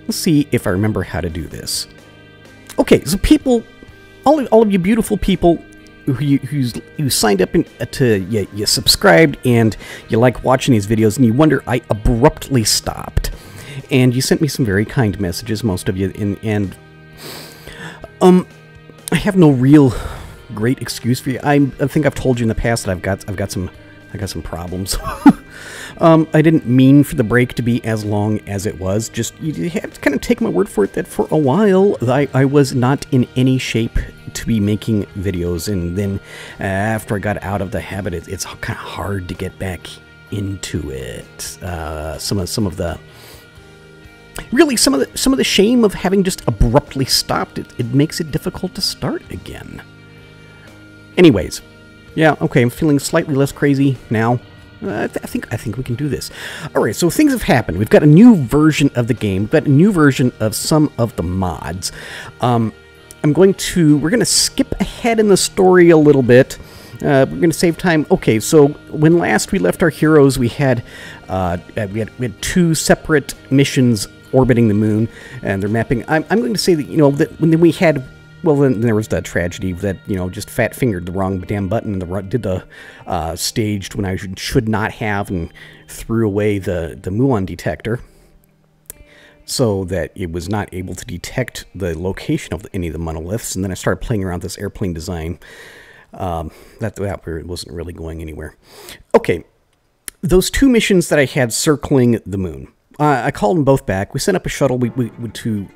Let's see if I remember how to do this. Okay, so people, all of you beautiful people who signed up you subscribed and you like watching these videos, and you wonder I abruptly stopped. And you sent me some very kind messages, most of you, and I have no real great excuse for you. I think I've told you in the past that I've got some problems. I didn't mean for the break to be as long as it was. Just, you have to kind of take my word for it that for a while I was not in any shape to be making videos, and then after I got out of the habit, it's kind of hard to get back into it. Some of the shame of having just abruptly stopped it makes it difficult to start again. Anyways, yeah, okay, I'm feeling slightly less crazy now. I think we can do this. All right, so things have happened. We've got a new version of the game. We've got a new version of some of the mods. We're going to skip ahead in the story a little bit. We're going to save time. Okay, so when last we left our heroes, we had two separate missions orbiting the moon, and they're mapping. I'm going to say that, that when we had. Well, then there was that tragedy that, just fat-fingered the wrong damn button and did the staged when I should not have, and threw away the muon detector so that it was not able to detect the location of any of the monoliths. And then I started playing around with this airplane design. That wasn't really going anywhere. Okay, those two missions that I had circling the moon, I called them both back. We sent up a shuttle to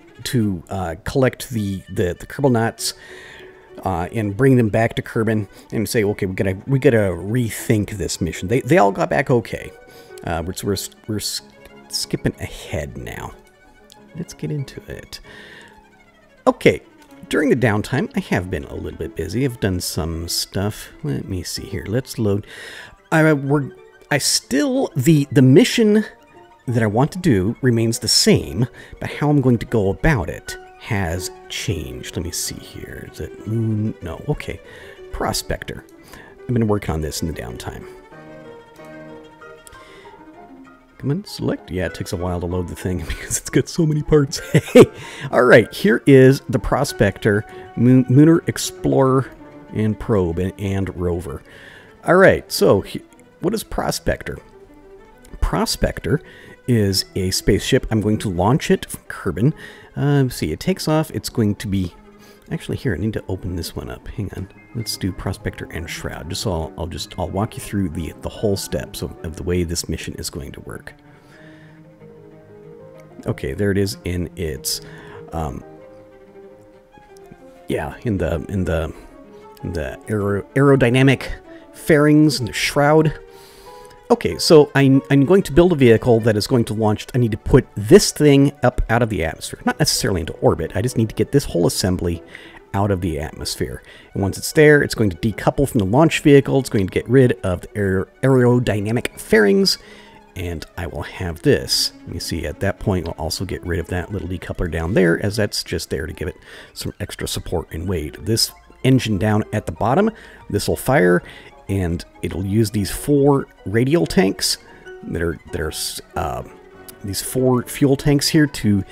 collect the Kerbal knots and bring them back to Kerbin and say, okay, we gotta rethink this mission. They all got back okay. We're skipping ahead now. Let's get into it. Okay, during the downtime, I have been a little bit busy. I've done some stuff. Let me see here. Let's load. The mission that I want to do remains the same, but how I'm going to go about it has changed. Let me see here. Is it moon? No. Okay. Prospector. I've been working on this in the downtime. Come on, select. Yeah, it takes a while to load the thing because it's got so many parts. All right, here is the Prospector, Lunar Explorer, and Probe, and Rover. All right, so what is Prospector? Prospector is a spaceship. I'm going to launch it from Kerbin. See, it takes off. It's going to be... Actually, here, I need to open this one up. Hang on. Let's do Prospector and Shroud. Just so I'll walk you through the whole steps of the way this mission is going to work. Okay, there it is in its in the aerodynamic fairings and the shroud. Okay, so I'm going to build a vehicle that is going to launch. I need to put this thing up out of the atmosphere. Not necessarily into orbit. I just need to get this whole assembly out of the atmosphere. And once it's there, it's going to decouple from the launch vehicle. It's going to get rid of the aerodynamic fairings. And I will have this. You see, at that point, we'll also get rid of that little decoupler down there, as that's just there to give it some extra support and weight. This engine down at the bottom, this will fire, and it'll use these 4 radial tanks that are these 4 fuel tanks here to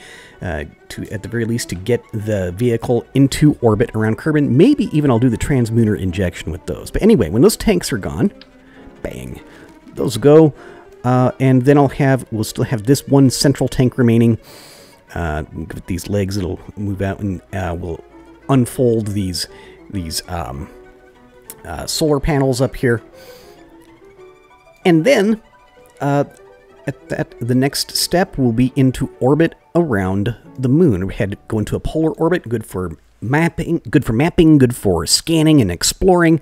at the very least to get the vehicle into orbit around Kerbin. Maybe even I'll do the transmuner injection with those. But anyway, when those tanks are gone, bang, those go, and then we'll still have this one central tank remaining. With these legs, it'll move out, and we'll unfold these solar panels up here, and then the next step will be into orbit around the moon. We had to go into a polar orbit, good for mapping, good for scanning and exploring.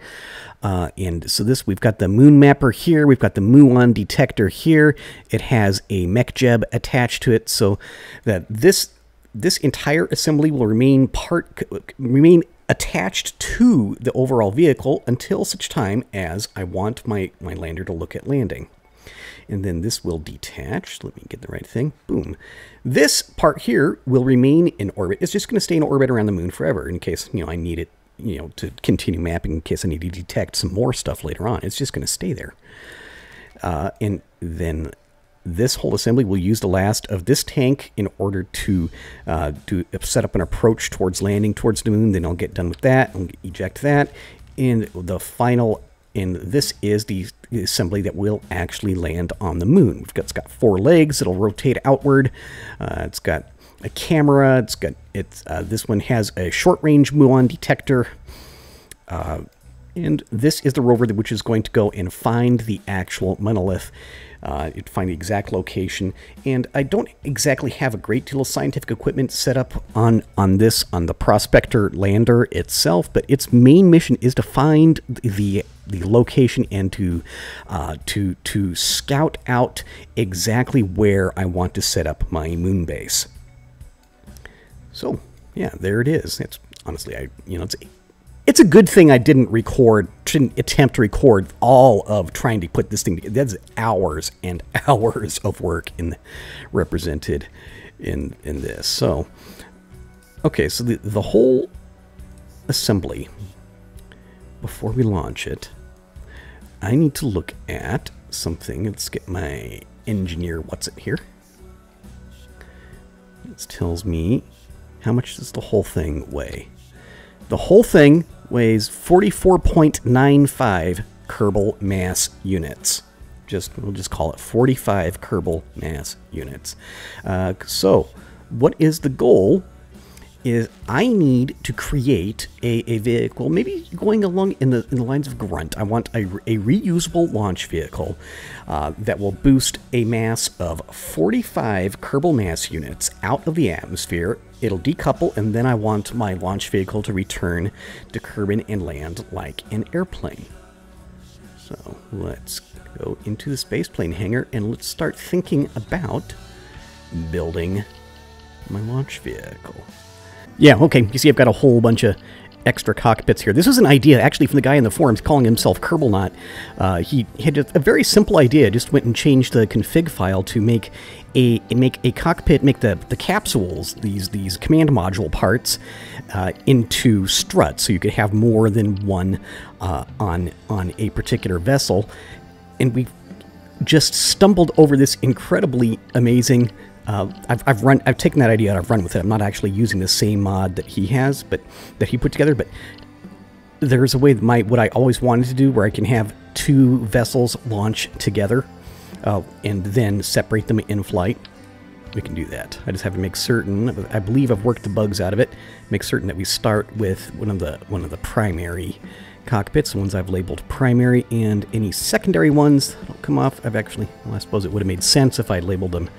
And so we've got the moon mapper here, we've got the muon detector here. It has a mech jeb attached to it, so that this entire assembly will remain attached to the overall vehicle until such time as I want my lander to look at landing. And then this will detach. Let me get the right thing. Boom. This part here will remain in orbit. It's just going to stay in orbit around the moon forever in case, I need it, to continue mapping, in case I need to detect some more stuff later on. It's just going to stay there. And then this whole assembly will use the last of this tank in order to set up an approach towards landing towards the moon. Then I'll get done with that and eject that. And the final, and this is the assembly that will actually land on the moon. It's got 4 legs. It'll rotate outward. It's got a camera. This one has a short-range muon detector. And this is the rover which is going to go and find the actual monolith, find the exact location. And I don't exactly have a great deal of scientific equipment set up on the Prospector lander itself, but its main mission is to find the location and to scout out exactly where I want to set up my moon base. So yeah, there it is. It's honestly, it's a good thing I didn't attempt to record all of trying to put this thing together. That's hours and hours of work represented in this. So, okay, so the whole assembly, before we launch it, I need to look at something. Let's get my engineer, what's it here? This tells me how much does the whole thing weigh. The whole thing weighs 44.95 Kerbal mass units. We'll just call it 45 Kerbal mass units. So what is the goal? Is I need to create a vehicle, maybe going along in the lines of Grunt. I want a reusable launch vehicle that will boost a mass of 45 Kerbal mass units out of the atmosphere. It'll decouple, and then I want my launch vehicle to return to Kerbin and land like an airplane. So let's go into the spaceplane hangar and let's start thinking about building my launch vehicle. Yeah, okay, you see I've got a whole bunch of extra cockpits here. This was an idea actually from the guy in the forums calling himself Kerbalnaut. He had a very simple idea, just went and changed the config file to make a cockpit, make the capsules, these command module parts, into struts, so you could have more than one on a particular vessel. And we just stumbled over this incredibly amazing. I've taken that idea and I've run with it. I'm not actually using the same mod that he has, but that he put together. But there's a way that what I always wanted to do, where I can have 2 vessels launch together, and then separate them in flight. We can do that. I just have to make certain. I believe I've worked the bugs out of it. Make certain that we start with one of the primary cockpits, the ones I've labeled primary, and any secondary ones that'll come off. I suppose it would have made sense if I labeled them.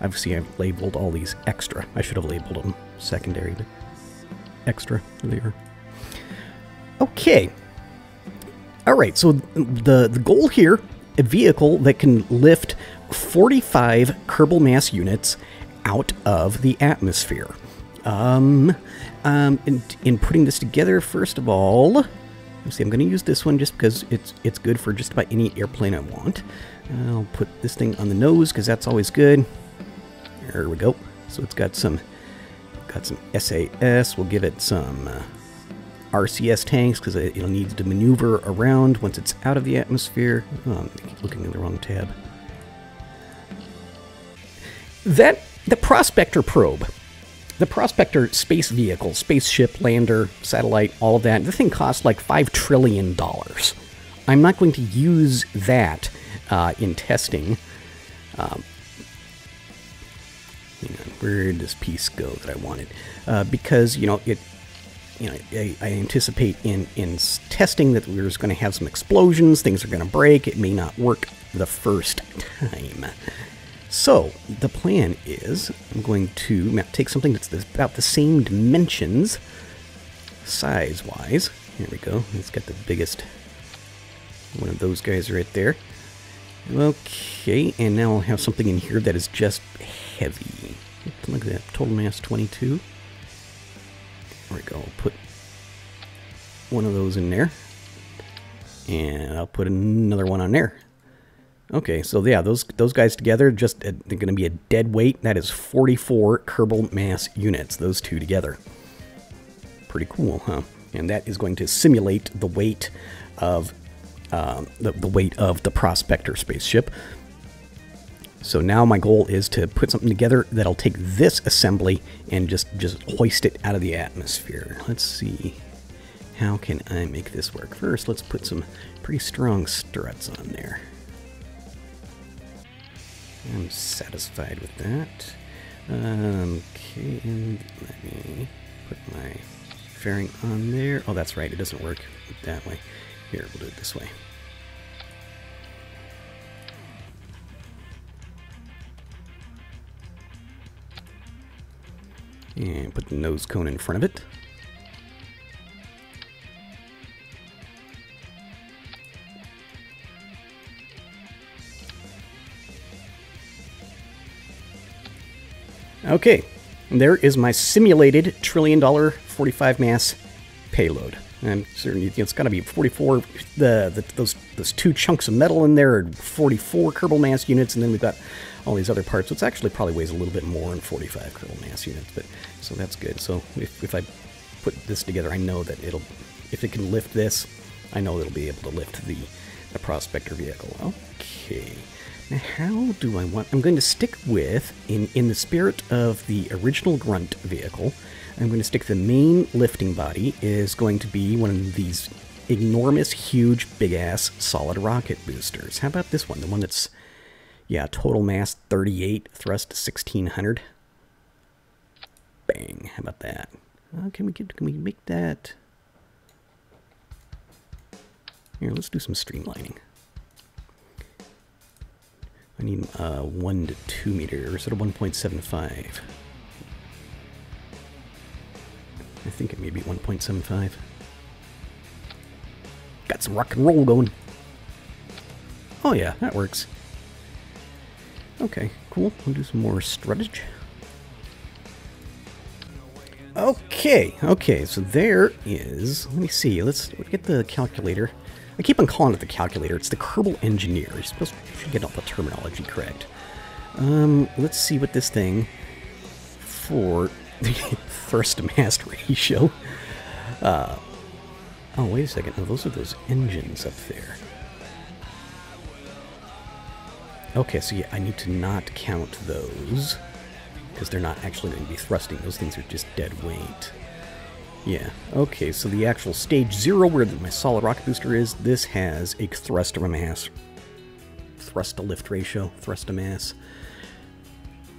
Obviously, I've labeled all these extra. I should have labeled them secondary, but extra. There they are. Okay. All right, so the goal here, a vehicle that can lift 45 Kerbal mass units out of the atmosphere. In putting this together, first of all, let's see, I'm going to use this one just because it's good for just about any airplane I want. I'll put this thing on the nose because that's always good. There we go. So it's got some SAS. We'll give it some RCS tanks because it'll need to maneuver around once it's out of the atmosphere. Oh, I keep looking in the wrong tab. The Prospector probe, the Prospector space vehicle, spaceship, lander, satellite, all of that, the thing costs like $5 trillion. I'm not going to use that in testing. Hang on, where did this piece go that I wanted? Because I anticipate in testing that we're just going to have some explosions, things are going to break, it may not work the first time. So the plan is I'm going to take something that's about the same dimensions, size-wise. Here we go. It's got the biggest one of those guys right there. Okay, and now I'll have something in here that is just heavy. Look at that, total mass 22. There we go, I'll put one of those in there. And I'll put another one on there. Okay, so yeah, those guys together, they're going to be a dead weight. That is 44 Kerbal mass units, those two together. Pretty cool, huh? And that is going to simulate the weight of the weight of the Prospector spaceship. So now my goal is to put something together that'll take this assembly and just hoist it out of the atmosphere. Let's see. How can I make this work? First, let's put some pretty strong struts on there. I'm satisfied with that. Okay, and let me put my fairing on there. Oh, that's right, it doesn't work that way. Here, we'll do it this way. And put the nose cone in front of it. Okay, there is my simulated $1 trillion 45 mass payload. I'm certain it's got to be 44. Those two chunks of metal in there are 44 Kerbal mass units, and then we've got all these other parts. So it's actually probably weighs a little bit more than 45 Kerbal mass units, but so that's good. So if I put this together, I know that if it can lift this, I know it'll be able to lift the Prospector vehicle. Okay. Now, how do I want... I'm going to stick with, in the spirit of the original Grunt vehicle, I'm going to stick the main lifting body is going to be one of these enormous, huge, big-ass solid rocket boosters. How about this one? The one that's, yeah, total mass 38, thrust 1600. Bang. How about that? Can we make that... Here, let's do some streamlining. I need 1 to 2 meters instead of 1.75. I think it may be 1.75. Got some rock and roll going. Oh yeah, that works. Okay, cool. We'll do some more struttage. Okay, so there is... Let me see. Let's get the calculator. I keep on calling it the calculator. It's the Kerbal Engineer. You're supposed to get all the terminology correct. Let's see what this thing for the thrust to mass ratio. Oh, wait a second. No, those are those engines up there. Okay, so yeah, I need to not count those because they're not actually going to be thrusting. Those things are just dead weight. Yeah, okay, so the actual stage 0 where my solid rocket booster is, this has a thrust to mass, thrust to lift ratio, thrust to mass,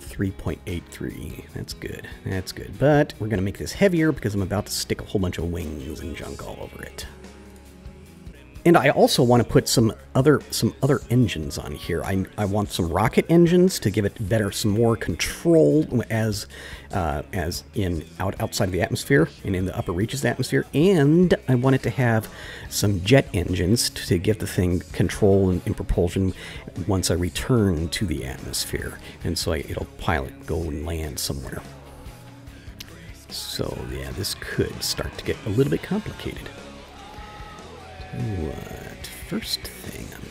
3.83. That's good, that's good. But we're going to make this heavier because I'm about to stick a whole bunch of wings and junk all over it. And I also want to put some other engines on here. I want some rocket engines to give it some more control as in outside of the atmosphere and in the upper reaches of the atmosphere. And I want it to have some jet engines to give the thing control and propulsion once I return to the atmosphere. And so it'll pilot, go and land somewhere. So yeah, this could start to get a little bit complicated. What first thing I'm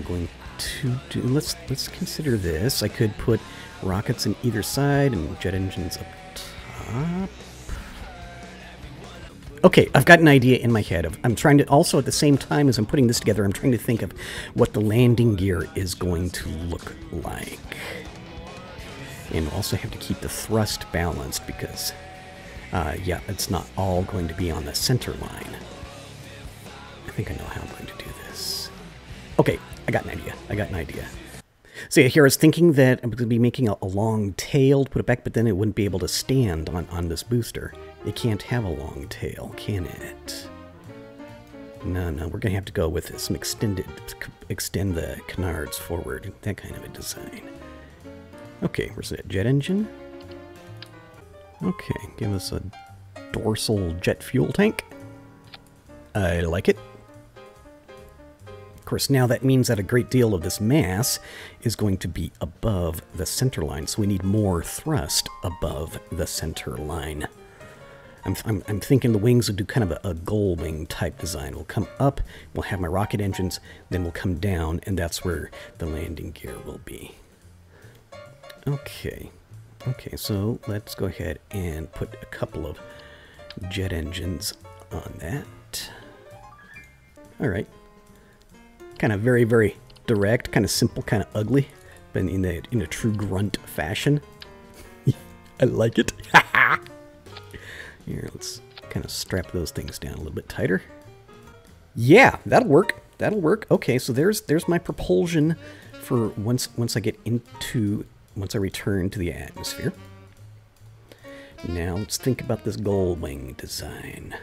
going to do? Let's consider this. I could put rockets on either side and jet engines up top. Okay, I've got an idea in my head. I'm trying to also, at the same time as I'm putting this together, I'm trying to think of what the landing gear is going to look like. And also have to keep the thrust balanced because yeah, it's not all going to be on the center line. I think I know how I'm going to do this. Okay, I got an idea. So yeah, here I was thinking that I'm going to be making a long tail to put it back, but then it wouldn't be able to stand on this booster. It can't have a long tail, can it? No, we're going to have to go with some extend the canards forward, that kind of a design. Okay, where's that jet engine? Okay, give us a dorsal jet fuel tank. I like it. Of course, now that means that a great deal of this mass is going to be above the center line, so we need more thrust above the center line. I'm thinking the wings will do kind of a gull wing type design. We'll come up, we'll have my rocket engines, then we'll come down, and that's where the landing gear will be. Okay. Okay, so let's go ahead and put a couple of jet engines on that. Alright, Kind of very, very direct, kind of simple, kind of ugly, but in a true grunt fashion. I like it. Here, let's kind of strap those things down a little bit tighter. Yeah, that'll work. That'll work. Okay, so there's my propulsion for once I return to the atmosphere. Now let's think about this gold wing design.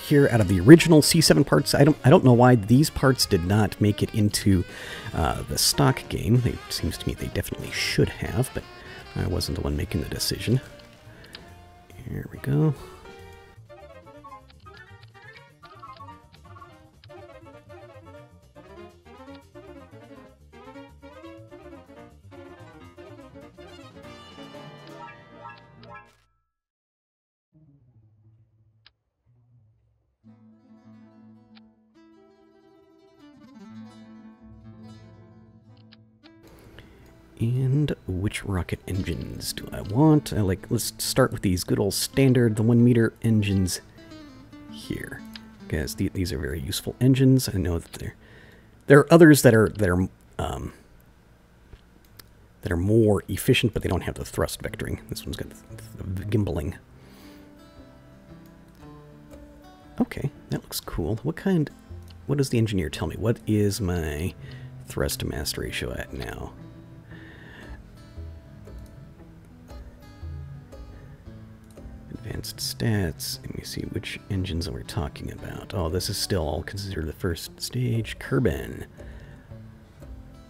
Here, out of the original C7 parts, I don't know why these parts did not make it into the stock game. It seems to me they definitely should have, but I wasn't the one making the decision. Here we go. And which rocket engines do I want? Let's start with these good old standard, the 1 meter engines here, because these are very useful engines. I know that there are others that are more efficient, but they don't have the thrust vectoring. This one's got the gimbaling. Okay, that looks cool. What does the engineer tell me? What is my thrust to mass ratio at now? Advanced stats. Let me see which engines we're talking about. Oh, this is still all considered the first stage. Kerbin.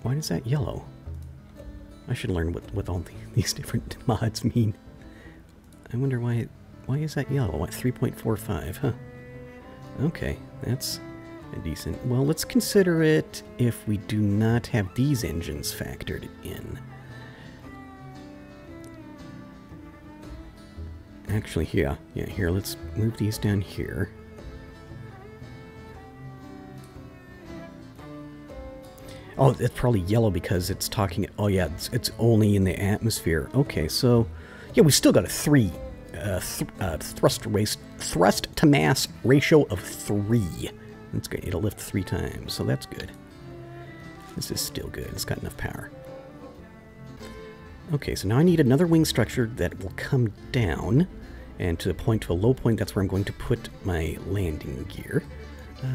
Why is that yellow? I should learn what all these different mods mean. I wonder why is that yellow? What, 3.45, huh? Okay, that's a decent... Well, let's consider it if we do not have these engines factored in. Actually, here, let's move these down here. Oh, it's probably yellow because it's talking... Oh, yeah, it's only in the atmosphere. Okay, so... Yeah, we still got a 3. Thrust to mass ratio of 3. That's good. It'll lift 3 times, so that's good. This is still good. It's got enough power. Okay, so now I need another wing structure that will come down, and to a low point, that's where I'm going to put my landing gear.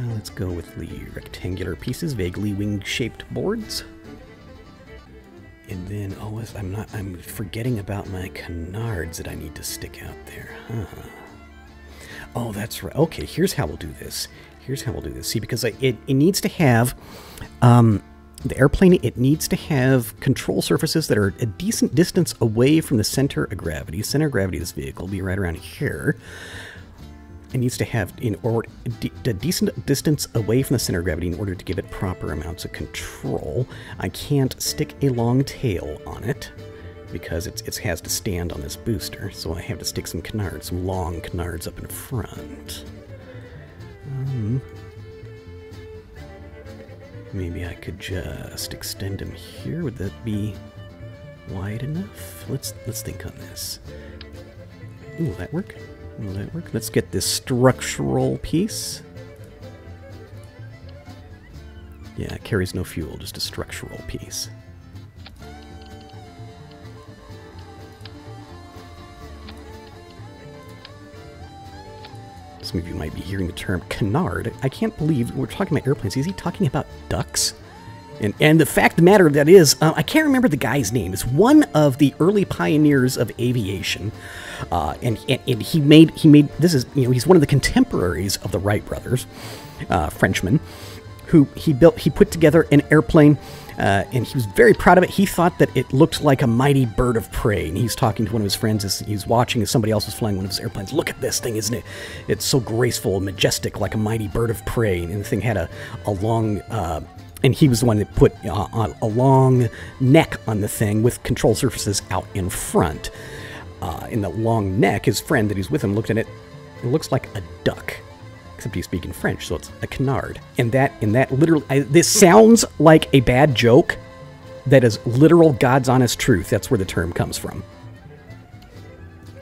Let's go with the rectangular pieces, vaguely wing-shaped boards. And then, I'm forgetting about my canards that I need to stick out there. Huh. Oh, that's right. Okay, here's how we'll do this. See, because it needs to have... the airplane, it needs to have control surfaces that are a decent distance away from the center of gravity. Center of gravity of this vehicle will be right around here. It needs to have a decent distance away from the center of gravity in order to give it proper amounts of control. I can't stick a long tail on it because it has to stand on this booster, so I have to stick some canards, some long canards up in front. Maybe I could just extend them here. Would that be wide enough? Let's think on this. Ooh, will that work? Will that work? Let's get this structural piece. Yeah, it carries no fuel, just a structural piece. Some of you might be hearing the term canard. I can't believe we're talking about airplanes. Is he talking about ducks? And the fact of the matter that is, I can't remember the guy's name. It's one of the early pioneers of aviation, and he made this is he's one of the contemporaries of the Wright brothers, Frenchman, who he put together an airplane. And he was very proud of it. He thought that it looked like a mighty bird of prey. And he's talking to one of his friends as he's watching as somebody else was flying one of his airplanes. Look at this thing, isn't it? It's so graceful and majestic, like a mighty bird of prey. And the thing had a long... and he was the one that put a long neck on the thing with control surfaces out in front. In the long neck, his friend that he's with him looked at it It looks like a duck, except he's speaking French, so it's a canard. And that literally, this sounds like a bad joke. That is literal God's honest truth. That's where the term comes from.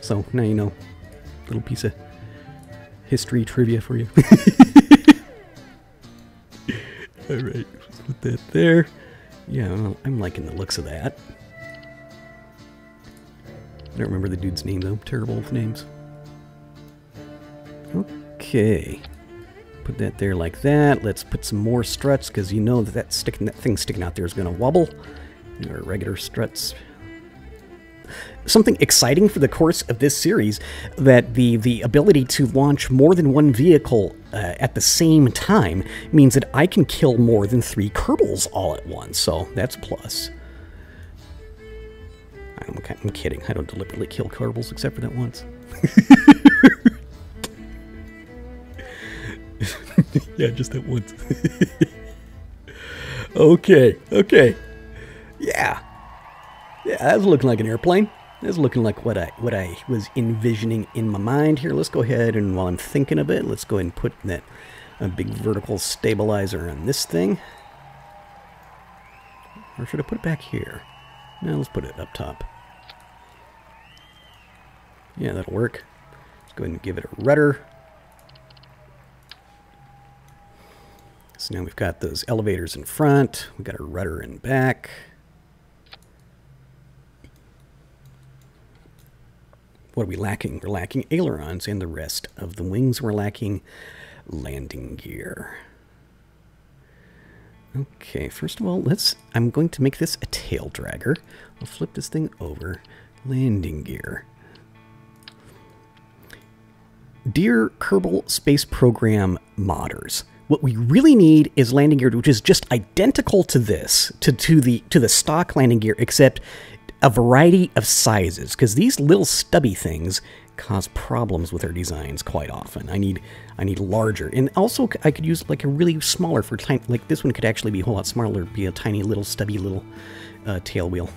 So now you know, little piece of history trivia for you. All right, let's put that there. Yeah, I'm liking the looks of that. I don't remember the dude's name though. Terrible with names. Okay, put that there like that. Let's put some more struts because you know that thing sticking out there is going to wobble. Our regular struts. Something exciting for the course of this series, that the ability to launch more than one vehicle at the same time means that I can kill more than 3 Kerbals all at once, so that's a plus. I'm kidding. I don't deliberately kill Kerbals except for that once. Yeah, just that once. Okay. Yeah, that's looking like an airplane. That's looking like what I was envisioning in my mind here. Let's go ahead and, while I'm thinking of it, let's go ahead and put that big vertical stabilizer on this thing. Or should I put it back here? No, let's put it up top. Yeah, that'll work. Let's go ahead and give it a rudder. So now we've got those elevators in front. We've got a rudder in back. What are we lacking? We're lacking ailerons, and the rest of the wings we're lacking landing gear. Okay, first of all, I'm going to make this a tail dragger. I'll flip this thing over. Landing gear. Dear Kerbal Space Program modders, what we really need is landing gear, which is just identical to this, to the stock landing gear, except a variety of sizes, because these little stubby things cause problems with our designs quite often. I need larger, and also I could use like a really smaller for tiny. Like this one could actually be a whole lot smaller, be a tiny little stubby little tail wheel.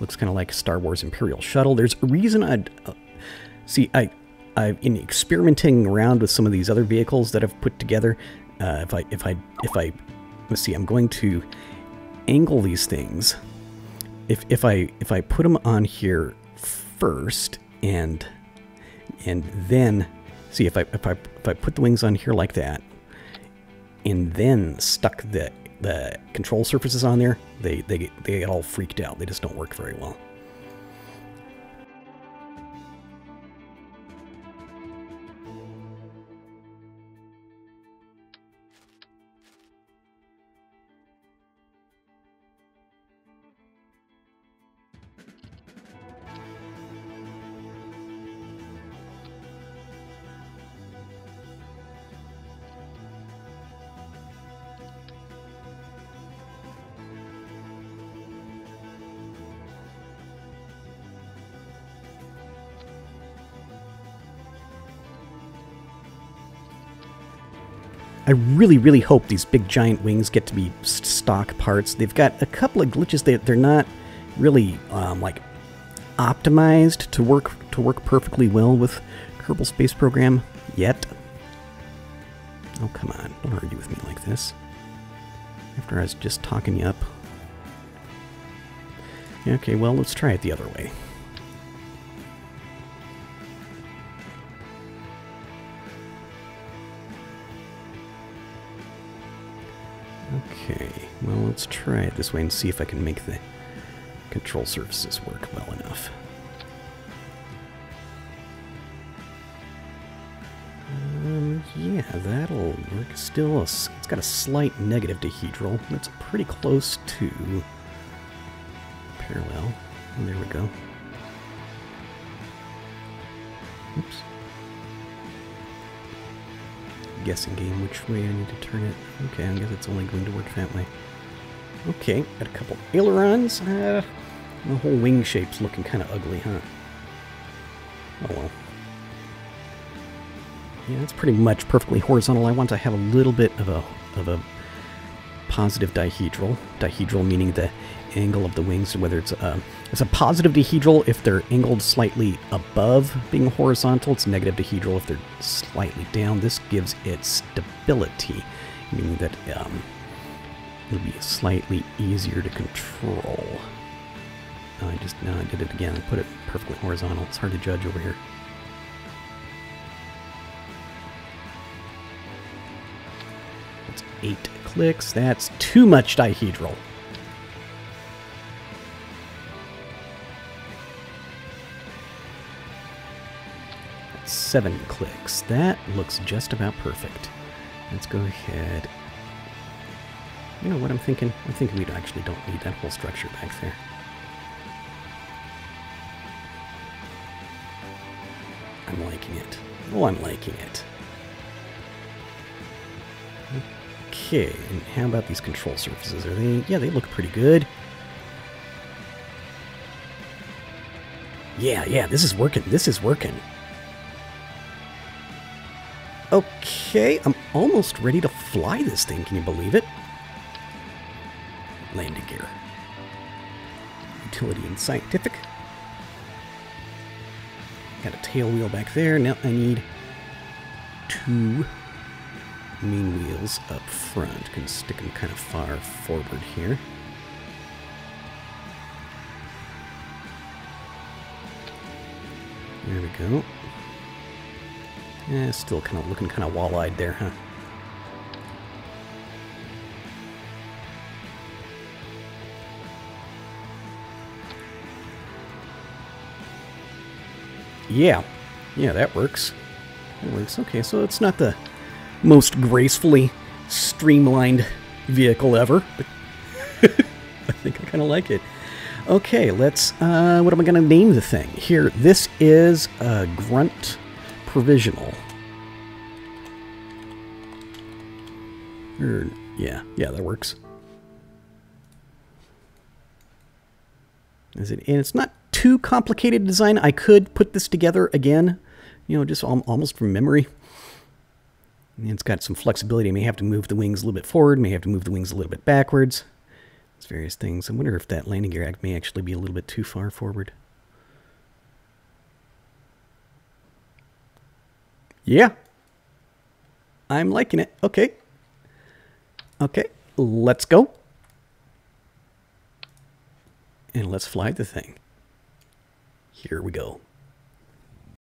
Looks kind of like a Star Wars Imperial shuttle. There's a reason I've in experimenting around with some of these other vehicles that I've put together. Let's see, I'm going to angle these things. If I put them on here first, and then see if I put the wings on here like that, and then stuck the control surfaces on there, they get all freaked out. They just don't work very well. I really, really hope these big giant wings get to be stock parts. They've got a couple of glitches that they're not really like optimized to work perfectly well with Kerbal Space Program yet. Oh, come on. Don't argue with me like this. After I was just talking you up. Okay, well, let's try it the other way. Okay, well, let's try it this way and see if I can make the control surfaces work well enough. Yeah, that'll work. Still, it's got a slight negative dihedral. That's pretty close to parallel. Oh, there we go. Oops. Guessing game which way I need to turn it. Okay, I guess it's only going to work that way. Okay, got a couple ailerons. The whole wing shape's looking kind of ugly, huh? Oh well. Yeah, it's pretty much perfectly horizontal. I want to have a little bit of a positive dihedral. Dihedral meaning the angle of the wings, whether it's a positive dihedral if they're angled slightly above being horizontal. It's negative dihedral if they're slightly down. This gives it stability, meaning that it'll be slightly easier to control. I did it again. I put it perfectly horizontal. It's hard to judge over here. That's 8 clicks. That's too much dihedral. That's 7 clicks. That looks just about perfect. Let's go ahead. You know what I'm thinking? I'm thinking we actually don't need that whole structure back there. I'm liking it. Oh, I'm liking it. Okay, and how about these control surfaces? Are they... Yeah, they look pretty good. Yeah, this is working. This is working. Okay, I'm almost ready to fly this thing. Can you believe it? Landing gear. Utility and scientific. Got a tail wheel back there. Now I need 2 main wheels up front. Can stick them kind of far forward here. There we go. Yeah, still kind of looking kind of wall-eyed there, huh? Yeah, that works. That works. Okay, so it's not the most gracefully streamlined vehicle ever, but I think I kind of like it. Okay, let's, what am I going to name the thing? Here, this is a Grunt Provisional. Yeah, that works. And it's not too complicated design. I could put this together again, you know, just almost from memory. And it's got some flexibility. I may have to move the wings a little bit forward, may have to move the wings a little bit backwards. It's various things. I wonder if that landing gear may actually be a little bit too far forward. Yeah. I'm liking it. Okay. Okay, let's go. And let's fly the thing. Here we go.